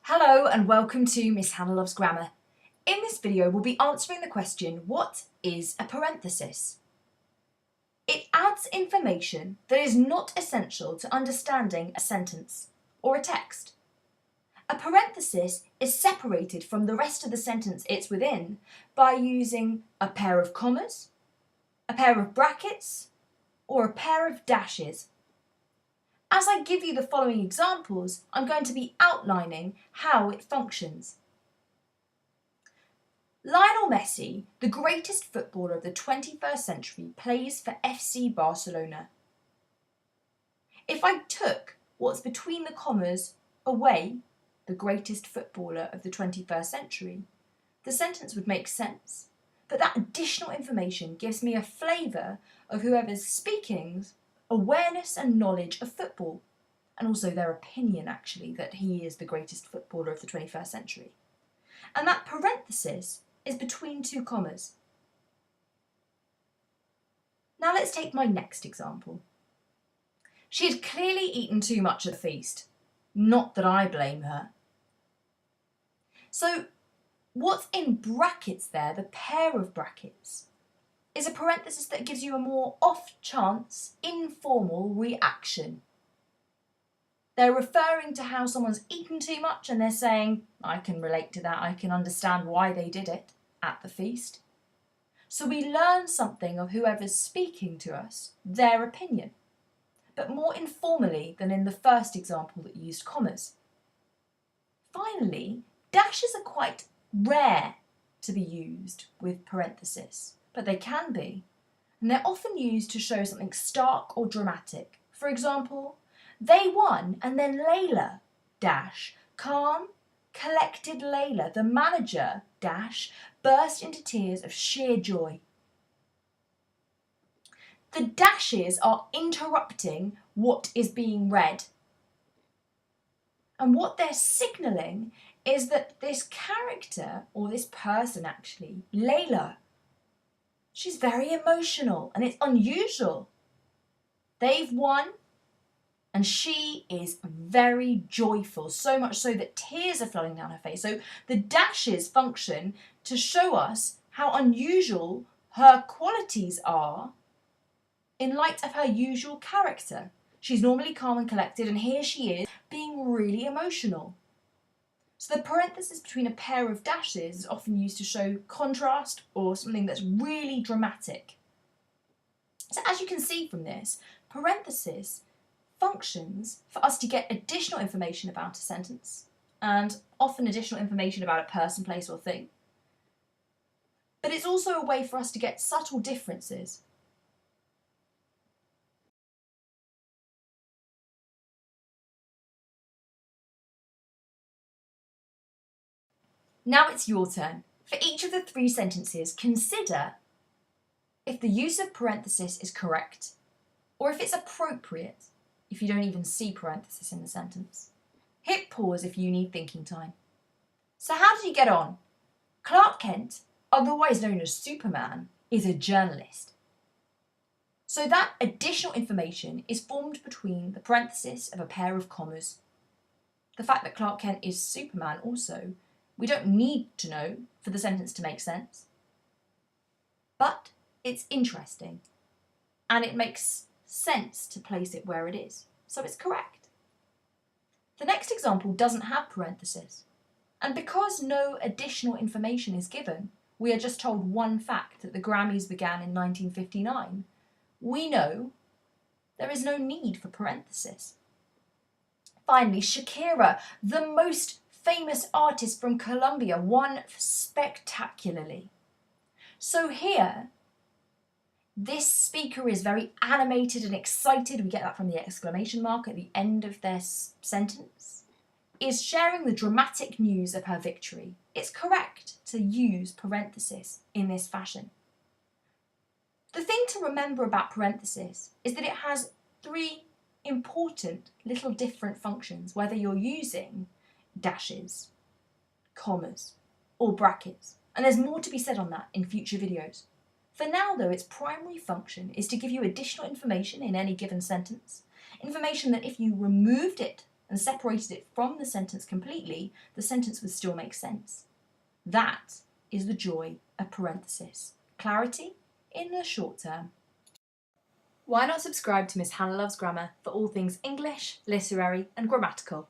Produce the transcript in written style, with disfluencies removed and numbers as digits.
Hello and welcome to Miss Hannah Loves Grammar. In this video we'll be answering the question, what is a parenthesis? It adds information that is not essential to understanding a sentence or a text. A parenthesis is separated from the rest of the sentence it's within by using a pair of commas, a pair of brackets, or a pair of dashes. As I give you the following examples, I'm going to be outlining how it functions. Lionel Messi, the greatest footballer of the 21st century, plays for FC Barcelona. If I took what's between the commas away, the greatest footballer of the 21st century, the sentence would make sense. But that additional information gives me a flavour of whoever's speaking's awareness and knowledge of football, and also their opinion actually that he is the greatest footballer of the 21st century. And that parenthesis is between two commas. Now let's take my next example. She had clearly eaten too much at the feast. Not that I blame her. So what's in brackets there, the pair of brackets, is a parenthesis that gives you a more off-chance, informal reaction. They're referring to how someone's eaten too much and they're saying, I can relate to that, I can understand why they did it at the feast. So we learn something of whoever's speaking to us, their opinion, but more informally than in the first example that used commas. Finally, dashes are quite rare to be used with parenthesis, but they can be, and they're often used to show something stark or dramatic. For example, they won and then Layla, dash, calm, collected Layla, the manager, dash, burst into tears of sheer joy. The dashes are interrupting what is being read. And what they're signalling is that this character, or this person actually, Layla, she's very emotional and it's unusual. They've won and she is very joyful, so much so that tears are flowing down her face. So the dashes function to show us how unusual her qualities are in light of her usual character. She's normally calm and collected, and here she is being really emotional. So the parenthesis between a pair of dashes is often used to show contrast or something that's really dramatic. So as you can see from this, parenthesis functions for us to get additional information about a sentence, and often additional information about a person, place or thing. But it's also a way for us to get subtle differences. Now it's your turn. For each of the three sentences, consider if the use of parenthesis is correct, or if it's appropriate if you don't even see parenthesis in the sentence. Hit pause if you need thinking time. So how did he get on? Clark Kent, otherwise known as Superman, is a journalist. So that additional information is formed between the parenthesis of a pair of commas. The fact that Clark Kent is Superman also, we don't need to know for the sentence to make sense. But it's interesting, and it makes sense to place it where it is, so it's correct. The next example doesn't have parenthesis, and because no additional information is given, we are just told one fact that the Grammys began in 1959, we know there is no need for parenthesis. Finally, Shakira, the most famous artist from Colombia, won spectacularly. So here, this speaker is very animated and excited, we get that from the exclamation mark at the end of their sentence, is sharing the dramatic news of her victory. It's correct to use parenthesis in this fashion. The thing to remember about parenthesis is that it has three important little different functions, whether you're using dashes, commas, or brackets. And there's more to be said on that in future videos. For now though, its primary function is to give you additional information in any given sentence, information that if you removed it and separated it from the sentence completely, the sentence would still make sense. That is the joy of parenthesis. Clarity in the short term. Why not subscribe to Miss Hannah Loves Grammar for all things English, literary and grammatical?